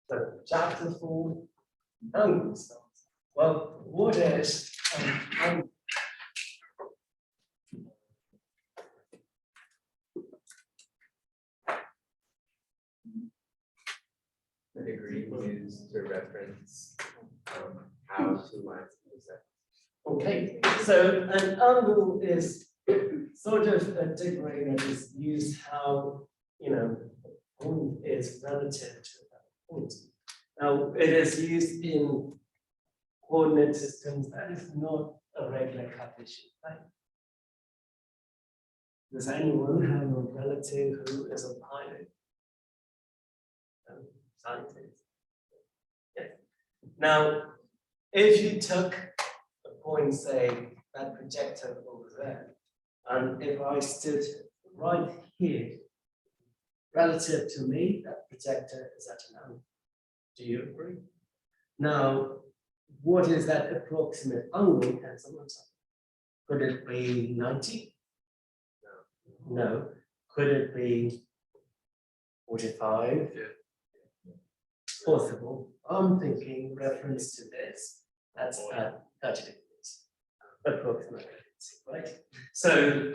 So chapter 4, angles. Well, what is an angle? The degree used to reference how two lines intersect. Okay, so an angle is sort of a degree that is used how, a point is relative to that point. Now, it is used in coordinate systems that is not a regular Cartesian plane. Does anyone have a relative who is a pilot? Scientist. Yes. Now, if you took a point, say, that projector over there, and if I stood right here, relative to me, that projector is at an angle. Do you agree? Now, what is that approximate angle? Can someone tell? Could it be 90? No. Could it be 45? Yeah. Possible. I'm thinking reference to this. That's at 30 degrees, approximately, right? So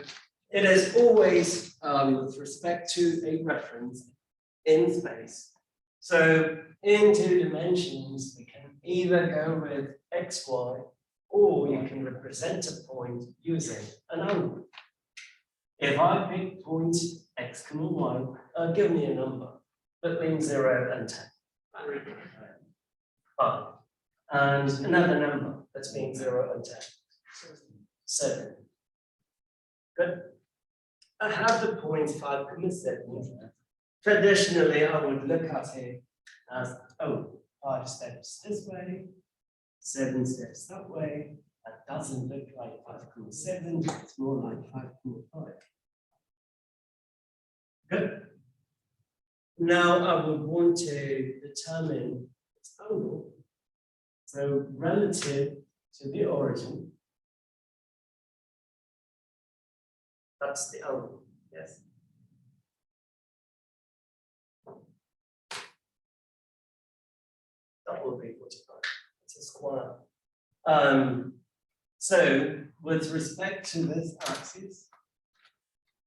it is always with respect to a reference in space. So in 2 dimensions, we can either go with x, y, or you can represent a point using an angle. If I pick point x, y, give me a number between 0 and 10. 5. And another number between 0 and 10. 7. Good. I have the point 5.7. Traditionally, I would look at it as 5 steps this way, 7 steps that way. That doesn't look like 5.7, it's more like 5.5. Good. Now I would want to determine its angle. So relative to the origin, that's the angle, yes. That will be 45. It's a square. So with respect to this axis,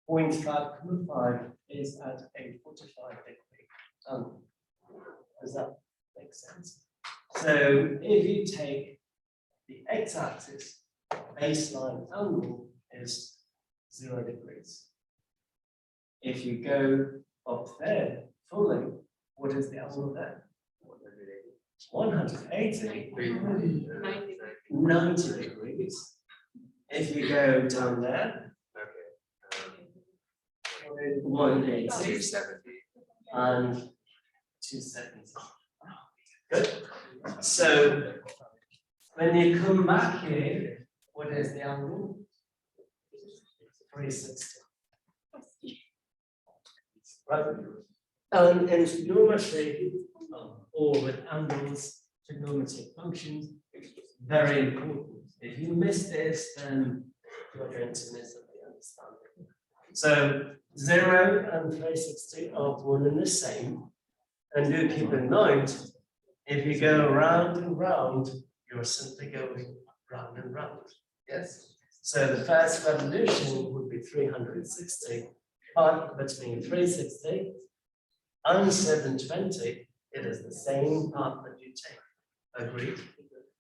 point 5.5 is at a 45 degree angle. Does that make sense? So if you take the x-axis, baseline angle is 0 degrees. If you go up there fully, what is the angle there? 180. 90 degrees. If you go down there, 180 and 270. Good. So when you come back here, what is the angle? 360. Right. And in trigonometry, or with angles, trigonometric functions, very important. If you miss this, then you're going to miss the understanding. So 0 and 360 are one and the same. And do keep in mind, if you go round and round, you're simply going round and round. Yes. So the first revolution would be 360, but between 360 and 720, it is the same path that you take. Agreed?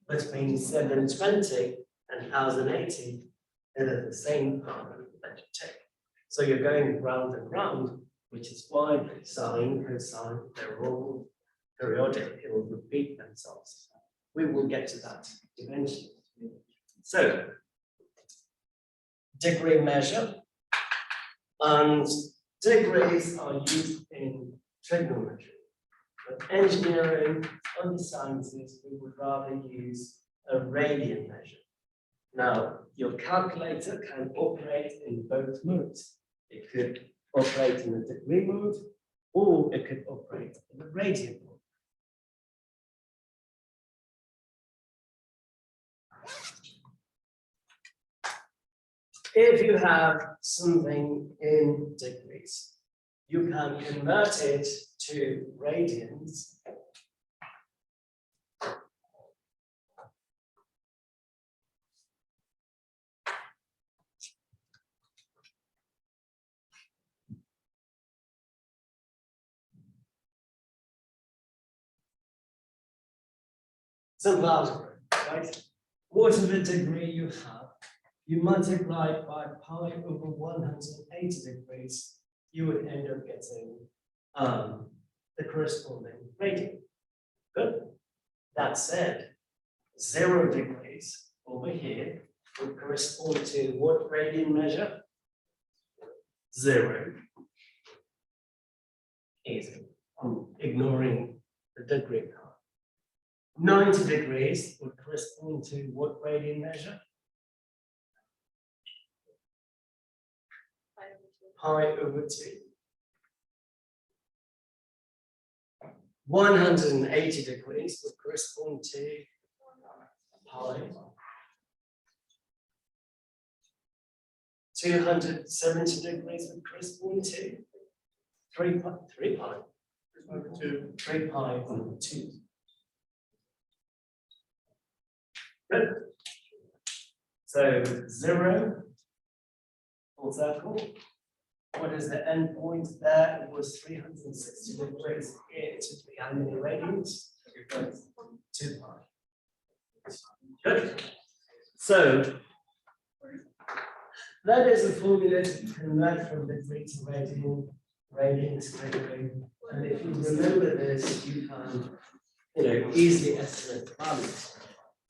Between 720 and 1080, it is the same path that you take. So you're going round and round, which is why sine, cosine, they're all periodic, it will repeat themselves. We will get to that eventually. So, degree measure, and degrees are used in trigonometry. But engineering and the sciences, we would rather use a radian measure. Now, your calculator can operate in both modes. It could operate in the degree mode, or it could operate in the radian mode. If you have something in degrees, you can convert it to radians Simple algebra, right? Whatever degree you have, you multiply it by pi over 180 degrees, you would end up getting the corresponding radian. Good. That said, 0 degrees over here would correspond to what radian measure? 0. Easy. I'm ignoring the degree part. 90 degrees would correspond to what radian measure? Pi over 2. 180 degrees would correspond to pi. 270 degrees would correspond to 3 pi. 3 pi over 2. Good. So 0, full circle. What is the end point there? It was 360 degrees. It should be how many radians? 2 pi. Good. So that is a formula to convert from degree to radian, radian to degree. And if you remember this, you can, easily estimate the values.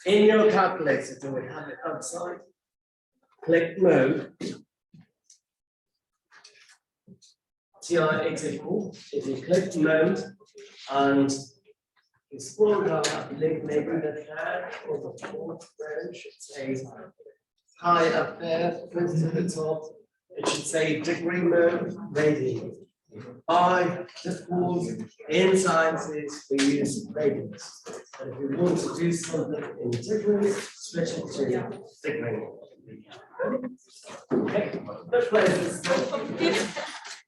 In your calculator, do we have it outside? Click mode. TI is equal. If you click mode and you scroll down, maybe the third or the fourth row should say high up there, close to the top. It should say degree mode radian. By default, in sciences, we use radians. But if we want to do something in degrees, switch it to degree. Okay, let's play this.